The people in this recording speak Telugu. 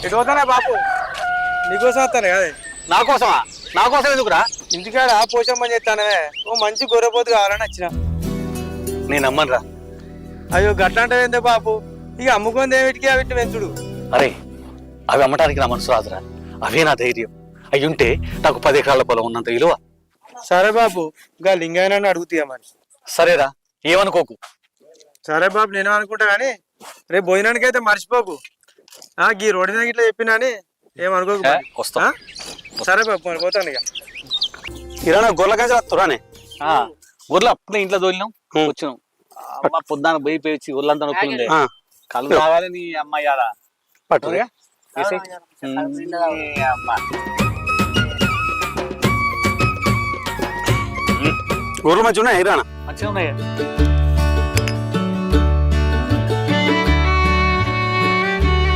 ఎటు పోతానా బాపు నీకోసం వస్తాను కదే. నా కోసమా? నా కోసం ఎందుకురా? ఇంటికాడ పోషమ్మని చెప్తానే ఓ మంచి గొర్రెపోతు కావాలని వచ్చిన. నేను నమ్మనురా. అయ్యో గట్లంటే ఏందే బాపు, ఇక అమ్ముకుంది ఏమిటికి అవిటి పెంచుడు. అరే అవి అమ్మటానికి నా మనసు రాదురా, అవే నా ధైర్యం. అవి ఉంటే నాకు 10 ఎకరాల పొలం ఉన్నంత విలువ. సరే బాపు, ఇంకా లింగాయన అడుగుతాయా మరి. సరేరా, ఏమనుకోకు. సరే బాబు, నేను అనుకుంటా కానీ రేపు భోజనానికి అయితే మర్చిపోకు. గీ రోడ్డు మీద ఇట్లా చెప్పినా అని ఏమనుకోకు. వస్తా. సరే బాబు, మరి పోతాను ఇక. కిరాణా గొర్రెల కాజా వస్తురానే. గొర్రెలు అప్పుడే ఇంట్లో తోలినాం, వచ్చినాం. పొద్దున పోయి పేచి ఒళ్ళంతా నొప్పులుండే. కళ్ళు కావాలి నీ అమ్మాయి ఆడ పట్టుగా గొర్రెలు మంచిగా ఉన్నాయి. మంచిగా ఉన్నాయి.